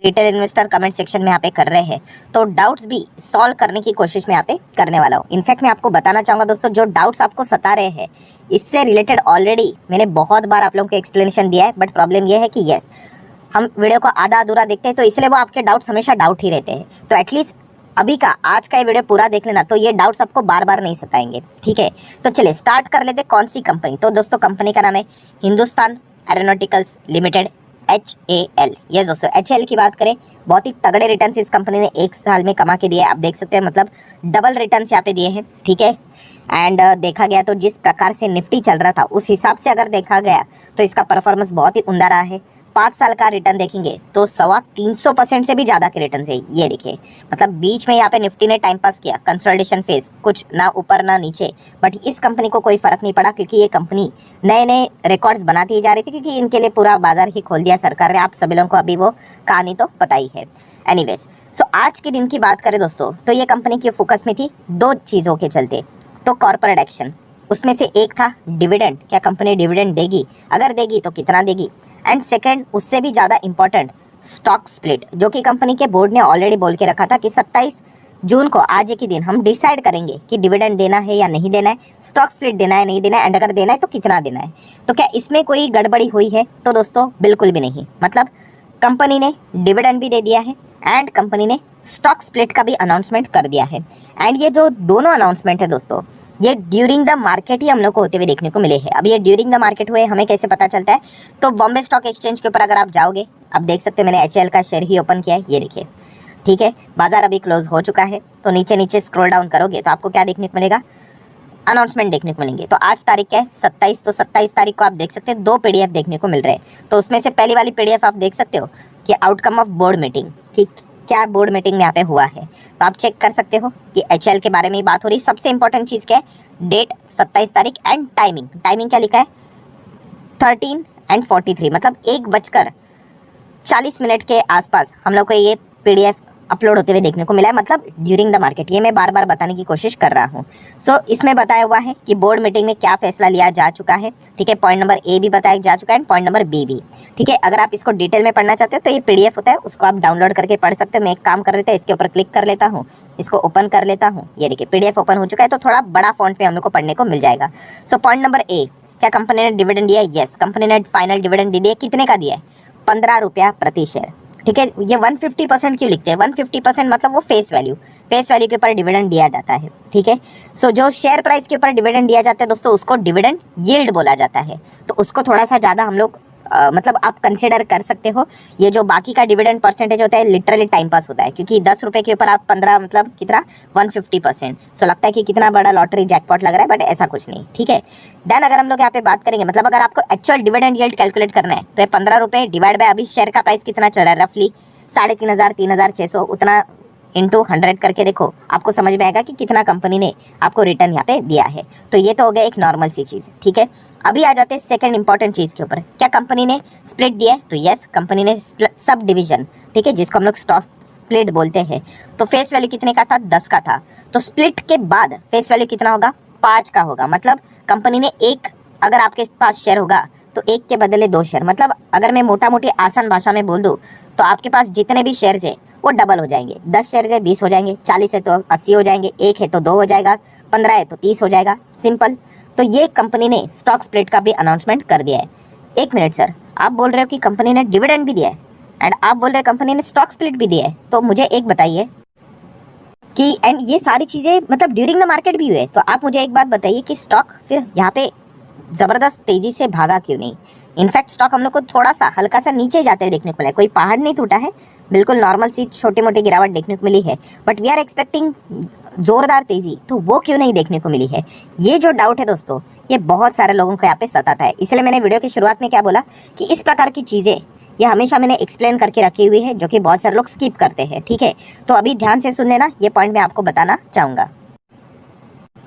Retail investor comment section में यहाँ पे कर रहे हैं, तो डाउट्स भी सॉल्व करने की कोशिश में यहाँ पे करने वाला हूँ। इनफैक्ट मैं आपको बताना चाहूँगा दोस्तों, जो डाउट्स आपको सता रहे हैं इससे रिलेटेड ऑलरेडी मैंने बहुत बार आप लोगों को एक्सप्लेनेशन दिया है, बट प्रॉब्लम ये है कि यस हम वीडियो को आधा अधूरा देखते हैं, तो इसलिए वो आपके डाउट्स हमेशा डाउट ही रहते हैं। तो एटलीस्ट अभी का आज का ये वीडियो पूरा देख लेना, तो ये डाउट्स आपको बार बार नहीं सताएंगे, ठीक है। तो चलिए स्टार्ट कर लेते कौन सी कंपनी। तो दोस्तों कंपनी का नाम है हिंदुस्तान एरोनॉटिकल्स लिमिटेड, HAL। ये दोस्तों HAL की बात करें, बहुत ही तगड़े रिटर्न्स इस कंपनी ने एक साल में कमा के दिए, आप देख सकते हैं, मतलब डबल रिटर्न्स यहाँ पे दिए हैं, ठीक है। एंड देखा गया तो जिस प्रकार से निफ्टी चल रहा था उस हिसाब से अगर देखा गया तो इसका परफॉर्मेंस बहुत ही उमदा रहा है। 5 साल का रिटर्न देखेंगे तो 325% से भी ज़्यादा के रिटर्न है। ये देखिए, मतलब बीच में यहाँ पे निफ्टी ने टाइम पास किया, कंसोलिडेशन फेज, कुछ ना ऊपर ना नीचे, बट इस कंपनी को कोई फर्क नहीं पड़ा क्योंकि ये कंपनी नए नए रिकॉर्ड्स बनाती ही जा रही थी, क्योंकि इनके लिए पूरा बाजार ही खोल दिया सरकार ने। आप सभी लोगों को अभी वो कहानी तो पता ही है। एनीवेज, सो आज के दिन की बात करें दोस्तों, तो ये कंपनी की फोकस में थी 2 चीज़ों के चलते। तो कॉर्पोरेट एक्शन, उसमें से एक था डिविडेंड, क्या कंपनी डिविडेंड देगी, अगर देगी तो कितना देगी। एंड सेकंड, उससे भी ज़्यादा इंपॉर्टेंट, स्टॉक स्प्लिट, जो कि कंपनी के बोर्ड ने ऑलरेडी बोल के रखा था कि 27 जून को आज के दिन हम डिसाइड करेंगे कि डिविडेंड देना है या नहीं देना है, स्टॉक स्प्लिट देना है नहीं देना है, एंड अगर देना है तो कितना देना है। तो क्या इसमें कोई गड़बड़ी हुई है? तो दोस्तों बिल्कुल भी नहीं। मतलब कंपनी ने डिविडेंड भी दे दिया है एंड कंपनी ने स्टॉक स्प्लिट का भी अनाउंसमेंट कर दिया है। एंड ये जो दोनों अनाउंसमेंट है दोस्तों, ये ड्यूरिंग द मार्केट ही हम लोग को होते हुए देखने को मिले हैं। अब ये ड्यूरिंग द मार्केट हुए हमें कैसे पता चलता है? तो बॉम्बे स्टॉक एक्सचेंज के ऊपर अगर आप जाओगे, आप देख सकते हो मैंने HAL का शेयर ही ओपन किया है, ये देखिए, ठीक है। बाजार अभी क्लोज हो चुका है, तो नीचे नीचे स्क्रॉल डाउन करोगे तो आपको क्या देखने को मिलेगा? अनाउंसमेंट देखने को मिलेंगे। तो आज तारीख क्या है? 27। तो 27 तारीख को आप देख सकते हैं 2 PDF देखने को मिल रहे हैं। तो उसमें से पहली वाली PDF आप देख सकते हो कि आउटकम ऑफ बोर्ड मीटिंग, कि क्या बोर्ड मीटिंग में यहाँ पे हुआ है। तो आप चेक कर सकते हो कि HAL के बारे में ही बात हो रही। सबसे इंपॉर्टेंट चीज़ क्या है? डेट 27 तारीख एंड टाइमिंग। टाइमिंग क्या लिखा है? 13:43, मतलब 1:40 के आसपास हम लोग को ये PDF अपलोड होते हुए देखने को मिला है, मतलब ड्यूरिंग द मार्केट। ये मैं बार बार बताने की कोशिश कर रहा हूँ। सो इसमें बताया हुआ है कि बोर्ड मीटिंग में क्या फैसला लिया जा चुका है, ठीक है। पॉइंट नंबर A भी बताया जा चुका है एंड पॉइंट नंबर B भी, ठीक है। अगर आप इसको डिटेल में पढ़ना चाहते हो तो ये PDF होता है, उसको आप डाउनलोड करके पढ़ सकते हो। मैं एक काम कर लेता है, इसके ऊपर क्लिक कर लेता हूँ, इसको ओपन कर लेता हूँ। ये देखिए PDF ओपन हो चुका है, तो थोड़ा बड़ा फॉन्ट में हम लोग को पढ़ने को मिल जाएगा। सो पॉइंट नंबर A, क्या कंपनी ने डिविडेंड दिया है? यस, कंपनी ने फाइनल डिविडेंड दे दिया। कितने का दिया है? 15 रुपया प्रति शेयर, ठीक है। ये 150% क्यों लिखते हैं? 150% मतलब वो फेस वैल्यू के ऊपर डिविडेंड दिया जाता है, ठीक है। सो जो शेयर प्राइस के ऊपर डिविडेंड दिया जाता है दोस्तों, उसको डिविडेंड यील्ड बोला जाता है। तो उसको थोड़ा सा ज़्यादा हम लोग मतलब आप कंसिडर कर सकते हो। ये जो बाकी का डिविडेंड परसेंटेज होता है लिटरली टाइम पास होता है, क्योंकि 10 रुपये के ऊपर आप 15, मतलब कितना, 150%। सो लगता है कि कितना बड़ा लॉटरी जैकपॉट लग रहा है, बट ऐसा कुछ नहीं, ठीक है। देन अगर हम लोग यहाँ पे बात करेंगे, मतलब अगर आपको एक्चुअल डिविडेंड यील्ड कैलकुलेट करना है, तो ये 15 रुपये डिवाइड बाय अभी शेयर का प्राइस कितना चल रहा है, रफली 3,500, 3,600, उतना इंटू 100 करके देखो, आपको समझ में आएगा कि कितना कंपनी ने आपको रिटर्न यहाँ पे दिया है। तो ये तो हो गया एक नॉर्मल सी चीज़, ठीक है। अभी आ जाते हैं सेकंड इंपॉर्टेंट चीज़ के ऊपर, क्या कंपनी ने स्प्लिट दिया है? तो यस, कंपनी ने सब डिवीजन, ठीक है, जिसको हम लोग स्टॉक स्प्लिट बोलते हैं। तो फेस वैल्यू कितने का था? 10 का था। तो स्प्लिट के बाद फेस वैल्यू कितना होगा? 5 का होगा। मतलब कंपनी ने अगर आपके पास शेयर होगा तो 1 के बदले 2 शेयर, मतलब अगर मैं मोटा मोटी आसान भाषा में बोल दूँ तो आपके पास जितने भी शेयर्स है वो डबल हो जाएंगे। 10 शेयर है 20 हो जाएंगे, 40 है तो 80 हो जाएंगे, 1 है तो 2 हो जाएगा, 15 है तो 30 हो जाएगा, सिंपल। तो ये कंपनी ने स्टॉक स्प्लिट का भी अनाउंसमेंट कर दिया है। 1 मिनट सर, आप बोल रहे हो कि कंपनी ने डिविडेंड भी दिया है एंड आप बोल रहे हो कंपनी ने स्टॉक स्प्लिट भी दिया है, तो मुझे एक बताइए कि एंड ये सारी चीज़ें मतलब ड्यूरिंग द मार्केट भी हुए, तो आप मुझे एक बात बताइए कि स्टॉक फिर यहाँ पे ज़बरदस्त तेज़ी से भागा क्यों नहीं? इनफैक्ट स्टॉक हम लोग को थोड़ा सा हल्का सा नीचे जाते हुए देखने को मिला है, कोई पहाड़ नहीं टूटा है, बिल्कुल नॉर्मल सी छोटी मोटी गिरावट देखने को मिली है, बट वी आर एक्सपेक्टिंग ज़ोरदार तेज़ी, तो वो क्यों नहीं देखने को मिली है? ये जो डाउट है दोस्तों, ये बहुत सारे लोगों को यहाँ पे सताता है। इसलिए मैंने वीडियो की शुरुआत में क्या बोला कि इस प्रकार की चीज़ें ये हमेशा मैंने एक्सप्लेन करके रखी हुई है, जो कि बहुत सारे लोग स्किप करते हैं, ठीक है। तो अभी ध्यान से सुन लेना, ये पॉइंट मैं आपको बताना चाहूँगा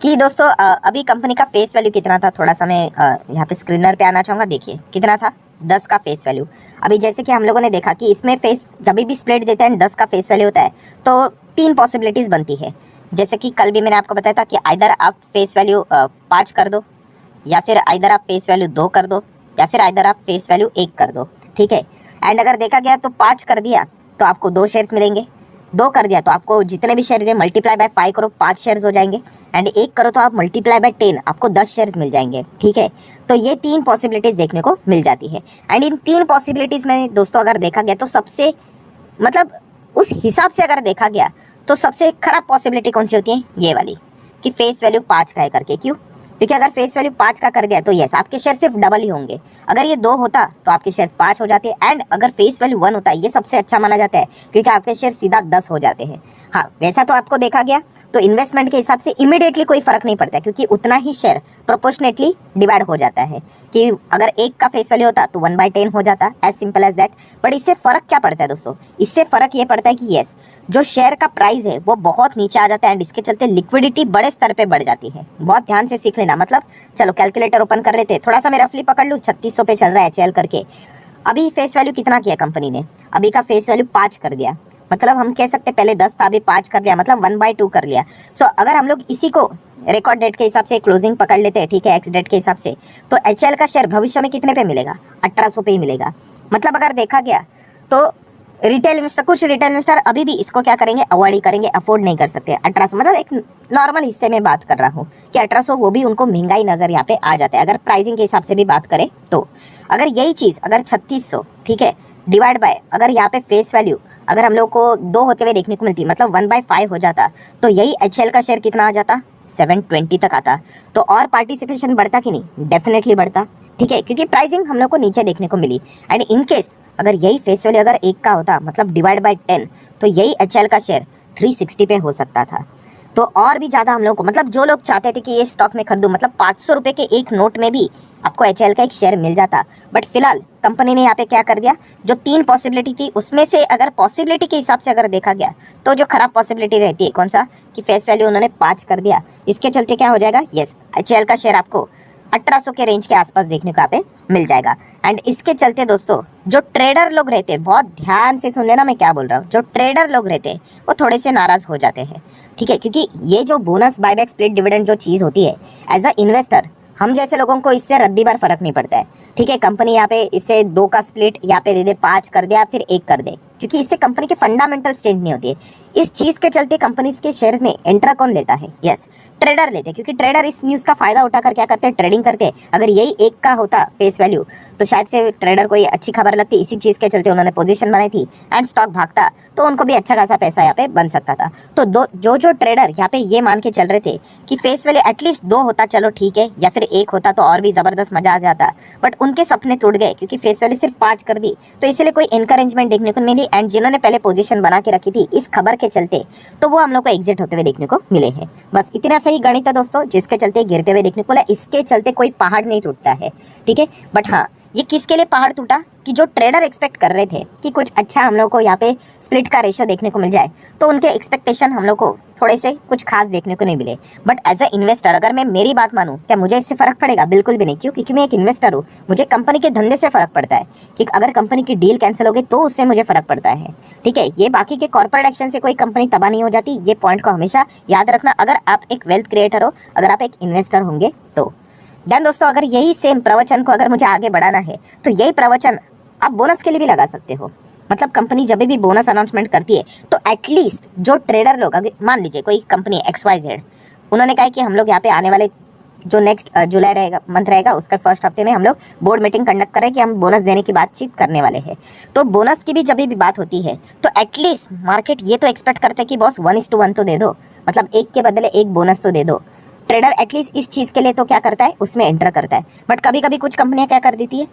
कि दोस्तों अभी कंपनी का फेस वैल्यू कितना था। थोड़ा सा मैं यहाँ पे स्क्रीनर पे आना चाहूँगा, देखिए कितना था, 10 का फेस वैल्यू। अभी जैसे कि हम लोगों ने देखा कि इसमें जब भी स्प्लिट देते हैं 10 का फेस वैल्यू होता है, तो 3 पॉसिबिलिटीज़ बनती है। जैसे कि कल भी मैंने आपको बताया था कि आइदर आप फेस वैल्यू 5 कर दो, या फिर आइदर आप फेस वैल्यू 2 कर दो, या फिर आइदर आप फेस वैल्यू 1 कर दो, ठीक है। एंड अगर देखा गया तो 5 कर दिया तो आपको 2 शेयर्स मिलेंगे, 2 कर दिया तो आपको जितने भी शेयर्स है मल्टीप्लाई बाय 5 करो 5 शेयर्स हो जाएंगे, एंड 1 करो तो आप मल्टीप्लाई बाय 10 आपको 10 शेयर्स मिल जाएंगे। ठीक है, तो ये 3 पॉसिबिलिटीज़ देखने को मिल जाती है। एंड इन 3 पॉसिबिलिटीज़ में दोस्तों अगर देखा गया तो सबसे मतलब उस हिसाब से अगर देखा गया तो सबसे खराब पॉसिबिलिटी कौन सी होती है, ये वाली, कि फेस वैल्यू 5 का है करके। क्यों? क्योंकि अगर फेस वैल्यू 5 का कर दिया तो यस आपके शेयर सिर्फ डबल ही होंगे। अगर ये 2 होता तो आपके शेयर 5 हो जाते, एंड अगर फेस वैल्यू 1 होता ये सबसे अच्छा माना जाता है क्योंकि आपके शेयर सीधा 10 हो जाते हैं। हाँ, वैसा तो आपको देखा गया तो इन्वेस्टमेंट के हिसाब से इमीडिएटली कोई फर्क नहीं पड़ता क्योंकि उतना ही शेयर प्रोपोर्शनेटली डिवाइड हो जाता है कि अगर 1 का फेस वैल्यू होता तो 1/10 हो जाता, as simple as that. But इससे फर्क क्या पड़ता है दोस्तों? इससे फर्क ये पड़ता है कि यस जो शेयर का प्राइस है वो बहुत नीचे आ जाता है एंड इसके चलते लिक्विडिटी बड़े स्तर पे बढ़ जाती है। बहुत ध्यान से सीख लेना। मतलब चलो कैलकुलेटर ओपन कर लेते, थोड़ा सा मैं रफली पकड़ लूँ, 3600 पे चल रहा है HL करके। अभी फेस वैल्यू कितना किया कंपनी ने? अभी का फेस वैल्यू 5 कर दिया, मतलब हम कह सकते पहले 10 था अभी 5 कर दिया, मतलब 1/2 कर लिया। सो अगर हम लोग इसी को रिकॉर्ड डेट के हिसाब से क्लोजिंग पकड़ लेते हैं, ठीक है, एक्स डेट के हिसाब से, तो HL का शेयर भविष्य में कितने पे मिलेगा? 1800 पे ही मिलेगा। मतलब अगर देखा गया तो रिटेल इन्वेस्टर, कुछ रिटेल इन्वेस्टर अभी भी इसको क्या करेंगे, अवॉइड ही करेंगे, अफोर्ड नहीं कर सकते। 1800 मतलब एक नॉर्मल हिस्से में बात कर रहा हूँ कि 1800 वो भी उनको महंगाई नज़र यहाँ पे आ जाता है अगर प्राइसिंग के हिसाब से भी बात करें तो। अगर यही चीज़ अगर 3600, ठीक है, डिवाइड बाय अगर यहाँ पे फेस वैल्यू अगर हम लोग को 2 होते हुए देखने को मिलती, मतलब 1/5 हो जाता, तो यही HL का शेयर कितना आ जाता? 720 तक आता। तो और पार्टिसिपेशन बढ़ता कि नहीं? डेफिनेटली बढ़ता। ठीक है, क्योंकि प्राइसिंग हम लोग को नीचे देखने को मिली। एंड इन केस अगर यही फेस वैल्यू अगर 1 का होता, मतलब डिवाइड बाय 10, तो यही HL का शेयर 360 पे हो सकता था। तो और भी ज़्यादा हम लोग को, मतलब जो लोग चाहते थे कि ये स्टॉक में खरीदूं, मतलब 500 रुपये के एक नोट में भी आपको HL का एक शेयर मिल जाता। बट फिलहाल कंपनी ने यहाँ पे क्या कर दिया, जो 3 पॉसिबिलिटी थी उसमें से अगर पॉसिबिलिटी के हिसाब से अगर देखा गया तो जो खराब पॉसिबिलिटी रहती है कौन सा, कि फेस वैल्यू उन्होंने 5 कर दिया। इसके चलते क्या हो जाएगा, यस HL का शेयर आपको 1800 के रेंज के आसपास देखने को यहाँ पे मिल जाएगा। एंड इसके चलते दोस्तों जो ट्रेडर लोग रहते हैं, बहुत ध्यान से सुन लेना मैं क्या बोल रहा हूँ, जो ट्रेडर लोग रहते हैं वो थोड़े से नाराज़ हो जाते हैं। ठीक है, क्योंकि ये जो बोनस बायबैक स्प्लिट डिविडेंड जो चीज़ होती है, एज अ इन्वेस्टर हम जैसे लोगों को इससे रद्दी बार फर्क नहीं पड़ता है। ठीक है, कंपनी यहाँ पे इससे 2 का स्प्लिट यहाँ पे दे दे, 5 कर दे या फिर 1 कर दे, क्योंकि इससे कंपनी के फंडामेंटल्स चेंज नहीं होती है। इस चीज़ के चलते कंपनीज के शेयर में एंटर कौन लेता है? यस ट्रेडर लेते हैं, क्योंकि ट्रेडर इस न्यूज़ का फायदा उठाकर क्या करते हैं, ट्रेडिंग करते हैं। अगर यही 1 का होता फेस वैल्यू तो शायद से ट्रेडर को ये अच्छी खबर लगती, इसी चीज़ के चलते उन्होंने पोजीशन बनाई थी एंड स्टॉक भागता तो उनको भी अच्छा खासा पैसा यहाँ पे बन सकता था। तो जो ट्रेडर यहाँ पे ये मान के चल रहे थे कि फेस वैल्यू एटलीस्ट 2 होता चलो ठीक है, या फिर 1 होता तो और भी ज़बरदस्त मजा आ जाता, बट उनके सपने टूट गए क्योंकि फेस वैल्यू सिर्फ 5 कर दी, तो इसलिए कोई इनकरेजमेंट देखने को मिली। एंड जिन्होंने पहले पोजीशन बना के रखी थी इस खबर के चलते, तो वो हम लोग को एग्जिट होते हुए देखने को मिले हैं। बस इतना सही गणित है दोस्तों, जिसके चलते गिरते हुए देखने को मिला। इसके चलते कोई पहाड़ नहीं टूटता है। ठीक है, बट हाँ ये किसके लिए पहाड़ टूटा, कि जो ट्रेडर एक्सपेक्ट कर रहे थे कि कुछ अच्छा हम लोग को यहाँ पे स्प्लिट का रेशो देखने को मिल जाए, तो उनके एक्सपेक्टेशन हम लोग को थोड़े से कुछ खास देखने को नहीं मिले। बट एज अ इन्वेस्टर अगर मैं मेरी बात मानूं, क्या मुझे इससे फ़र्क पड़ेगा? बिल्कुल भी नहीं। क्यों? क्योंकि मैं एक इन्वेस्टर हूँ, मुझे कंपनी के धंधे से फ़र्क पड़ता है कि अगर कंपनी की डील कैंसिल हो गई तो उससे मुझे फ़र्क पड़ता है। ठीक है, ये बाकी के कॉर्पोरेट एक्शन से कोई कंपनी तबाह नहीं हो जाती, ये पॉइंट को हमेशा याद रखना अगर आप एक वेल्थ क्रिएटर हो, अगर आप एक इन्वेस्टर होंगे तो। देन दोस्तों अगर यही सेम प्रवचन को अगर मुझे आगे बढ़ाना है तो यही प्रवचन आप बोनस के लिए भी लगा सकते हो। मतलब कंपनी जब भी बोनस अनाउंसमेंट करती है तो एटलीस्ट जो ट्रेडर लोग, अगर मान लीजिए कोई कंपनी XYZ, उन्होंने कहा कि हम लोग यहाँ पे आने वाले जो नेक्स्ट जुलाई रहेगा मंथ रहेगा उसका फर्स्ट हफ्ते में हम लोग बोर्ड मीटिंग कंडक्ट करें कि हम बोनस देने की बातचीत करने वाले हैं। तो बोनस की भी जब भी बात होती है तो एटलीस्ट मार्केट ये तो एक्सपेक्ट करता है कि बॉस 1:1 तो दे दो, मतलब 1 के बदले 1 बोनस तो दे दो। ट्रेडर एटलीस्ट इस चीज़ के लिए तो क्या करता है, उसमें एंटर करता है। बट कभी कभी कुछ कंपनियां क्या कर देती है,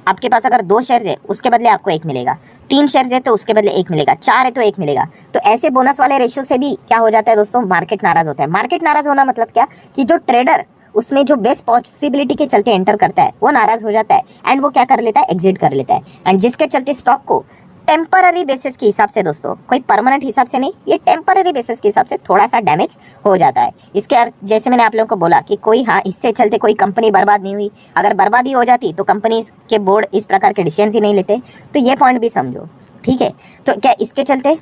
आपके पास अगर 2 शेयर है उसके बदले आपको 1 मिलेगा, 3 शेयर है तो उसके बदले 1 मिलेगा, 4 है तो 1 मिलेगा। तो ऐसे बोनस वाले रेशियो से भी क्या हो जाता है दोस्तों, मार्केट नाराज होता है। मार्केट नाराज होना मतलब क्या, कि जो ट्रेडर उसमें जो बेस्ट पॉसिबिलिटी के चलते एंटर करता है वो नाराज हो जाता है एंड वो क्या कर लेता है, एग्जिट कर लेता है। एंड जिसके चलते स्टॉक को टेम्पररी बेसिस के हिसाब से दोस्तों, कोई परमानेंट हिसाब से नहीं, ये टेम्पररी बेसिस के हिसाब से थोड़ा सा डैमेज हो जाता है। इसके अर्थ जैसे मैंने आप लोगों को बोला कि कोई हाँ इससे चलते कोई कंपनी बर्बाद नहीं हुई, अगर बर्बादी हो जाती तो कंपनी के बोर्ड इस प्रकार के डिसीजन ही नहीं लेते। तो ये पॉइंट भी समझो। ठीक है, तो क्या इसके चलते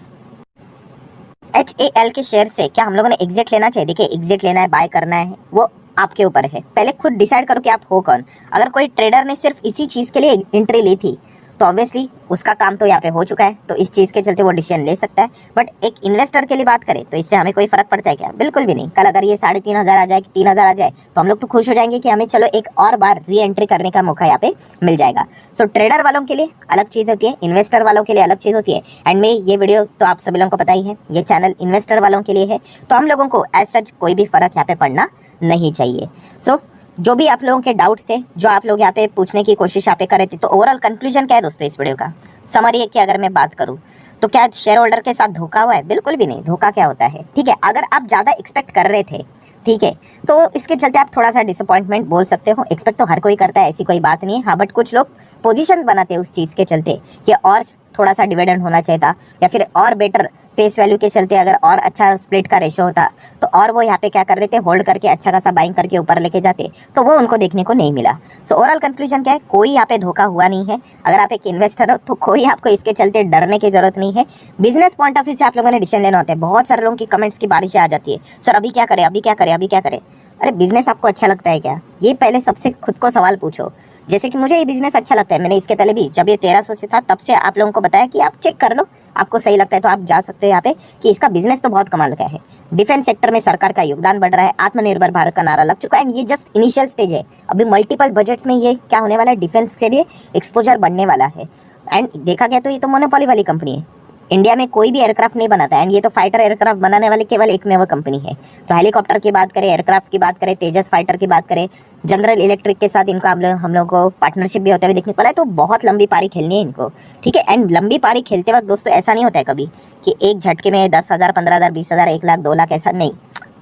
HAL के शेयर से क्या हम लोगों ने एग्जिट लेना चाहिए? देखिए एग्जिट लेना है, बाय करना है, वो आपके ऊपर है। पहले खुद डिसाइड करो कि आप हो कौन। अगर कोई ट्रेडर ने सिर्फ इसी चीज़ के लिए एंट्री ली थी तो ऑब्वियसली उसका काम तो यहाँ पे हो चुका है, तो इस चीज़ के चलते वो डिसीजन ले सकता है। बट एक इन्वेस्टर के लिए बात करें तो इससे हमें कोई फर्क पड़ता है क्या? बिल्कुल भी नहीं। कल अगर ये 3,500 आ जाए, 3,000 आ जाए, तो हम लोग तो खुश हो जाएंगे कि हमें चलो एक और बार री एंट्री करने का मौका यहाँ पे मिल जाएगा। सो ट्रेडर वालों के लिए अलग चीज़ होती है, इन्वेस्टर वालों के लिए अलग चीज़ होती है। एंड में ये वीडियो तो आप सभी लोगों को पता ही है, ये चैनल इन्वेस्टर वालों के लिए है, तो हम लोगों को एज सच कोई भी फर्क यहाँ पे पड़ना नहीं चाहिए। सो जो भी आप लोगों के डाउट्स थे, जो आप लोग यहाँ पे पूछने की कोशिश यहाँ पे कर रहे थे, तो ओवरऑल कंक्लूजन क्या है दोस्तों इस वीडियो का? समरी है कि अगर मैं बात करूँ तो क्या शेयर होल्डर के साथ धोखा हुआ है? बिल्कुल भी नहीं। धोखा क्या होता है, ठीक है, अगर आप ज़्यादा एक्सपेक्ट कर रहे थे, ठीक है, तो इसके चलते आप थोड़ा सा डिसअपॉइंटमेंट बोल सकते हो। एक्सपेक्ट तो हर कोई करता है, ऐसी कोई बात नहीं है। हाँ, बट कुछ लोग पोजीशंस बनाते हैं उस चीज़ के चलते कि और थोड़ा सा डिविडेंड होना चाहिए था, या फिर और बेटर फेस वैल्यू के चलते अगर और अच्छा स्प्लिट का रेशो होता तो और वो यहाँ पे क्या कर रहे थे, होल्ड करके अच्छा खासा बाइंग करके ऊपर लेके जाते, तो वो उनको देखने को नहीं मिला। सो ओवरऑल कंक्लूजन क्या है? कोई यहाँ पे धोखा हुआ नहीं है। अगर आप एक इन्वेस्टर हो तो कोई आपको इसके चलते डरने की जरूरत नहीं है। बिजनेस पॉइंट ऑफ व्यू से आप लोगों ने डिसीजन लेना होता है। बहुत सारे लोगों की कमेंट्स की बारिश आ जाती है, सर अभी क्या करें, अभी क्या करें, अभी क्या करें। अरे बिजनेस आपको अच्छा लगता है क्या? ये पहले सबसे खुद को सवाल पूछो। जैसे कि मुझे ये बिजनेस अच्छा लगता है, मैंने इसके पहले भी जब ये 1300 से था तब से आप लोगों को बताया कि आप चेक कर लो, आपको सही लगता है तो आप जा सकते हो यहाँ पे, कि इसका बिजनेस तो बहुत कमाल का है। डिफेंस सेक्टर में सरकार का योगदान बढ़ रहा है, आत्मनिर्भर भारत का नारा लग चुका है, एंड ये जस्ट इनिशियल स्टेज है। अभी मल्टीपल बजट्स में ये क्या होने वाला है, डिफेंस के लिए एक्सपोजर बढ़ने वाला है। एंड देखा गया तो ये तो मोनोपोली वाली कंपनी है। इंडिया में कोई भी एयरक्राफ्ट नहीं बनाता है, एंड ये तो फाइटर एयरक्राफ्ट बनाने वाली केवल एकमेव कंपनी है। तो हेलीकॉप्टर की बात करें, एयरक्राफ्ट की बात करें, तेजस फाइटर की बात करें, जनरल इलेक्ट्रिक के साथ इनका हम लोग को पार्टनरशिप भी होते हुए देखने को मिला है। तो बहुत लंबी पारी खेलनी है इनको, ठीक है। एंड लंबी पारी खेलते वक्त दोस्तों ऐसा नहीं होता है कभी कि एक झटके में 10,000, 15,000, 20,000, 1 लाख, 2 लाख, ऐसा नहीं।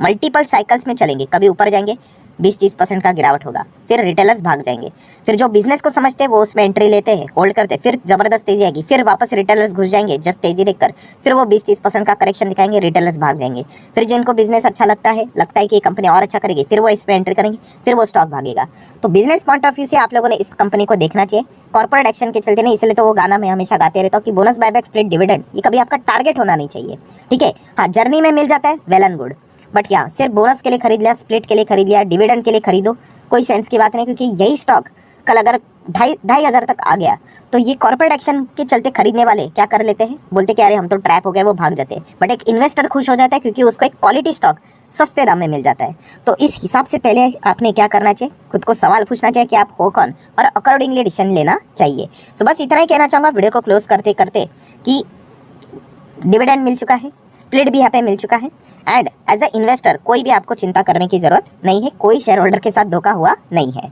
मल्टीपल साइकिल्स में चलेंगे। कभी ऊपर जाएंगे, 20-30% का गिरावट होगा, फिर रिटेलर्स भाग जाएंगे, फिर जो बिजनेस को समझते हैं वो उसमें एंट्री लेते हैं, होल्ड करते हैं, फिर जबरदस्त तेजी आएगी, फिर वापस रिटेलर्स घुस जाएंगे जस्ट तेजी देखकर, फिर वो 20-30% का करेक्शन दिखाएंगे, रिटेलर्स भाग जाएंगे, फिर जिनको बिजनेस अच्छा लगता है कि ये कंपनी और अच्छा करेगी, फिर वो इसमें एंट्री करेंगे, फिर वो स्टॉक भागेगा। तो बिजनेस पॉइंट ऑफ व्यू से आप लोगों ने इस कंपनी को देखना चाहिए, कॉर्पोरेट एक्शन के चलते नहीं। इसलिए तो वो गाना मैं हमेशा गाते रहता हूँ कि बोनस बायबैक स्प्लिट डिविडेंड, ये कभी आपका टारगेट होना नहीं चाहिए, ठीक है। हाँ, जर्नी में मिल जाता है, वेल एंड गुड, बट यहाँ सिर्फ बोनस के लिए खरीद लिया, स्प्लिट के लिए खरीद लिया, डिविडेंड के लिए खरीदो, कोई सेंस की बात नहीं। क्योंकि यही स्टॉक कल अगर 2,500 तक आ गया तो ये कॉर्पोरेट एक्शन के चलते खरीदने वाले क्या कर लेते हैं, बोलते कि अरे हम तो ट्रैप हो गए, वो भाग जाते हैं। बट एक इन्वेस्टर खुश हो जाता है क्योंकि उसको एक क्वालिटी स्टॉक सस्ते दाम में मिल जाता है। तो इस हिसाब से पहले आपने क्या करना चाहिए, खुद को सवाल पूछना चाहिए कि आप हो कौन, और अकॉर्डिंगली डिसीजन लेना चाहिए। सो बस इतना ही कहना चाहूँगा वीडियो को क्लोज करते करते कि डिविडेंड मिल चुका है, स्प्लिट भी यहाँ पे मिल चुका है, एंड एज अ इन्वेस्टर कोई भी आपको चिंता करने की जरूरत नहीं है। कोई शेयर होल्डर के साथ धोखा हुआ नहीं है।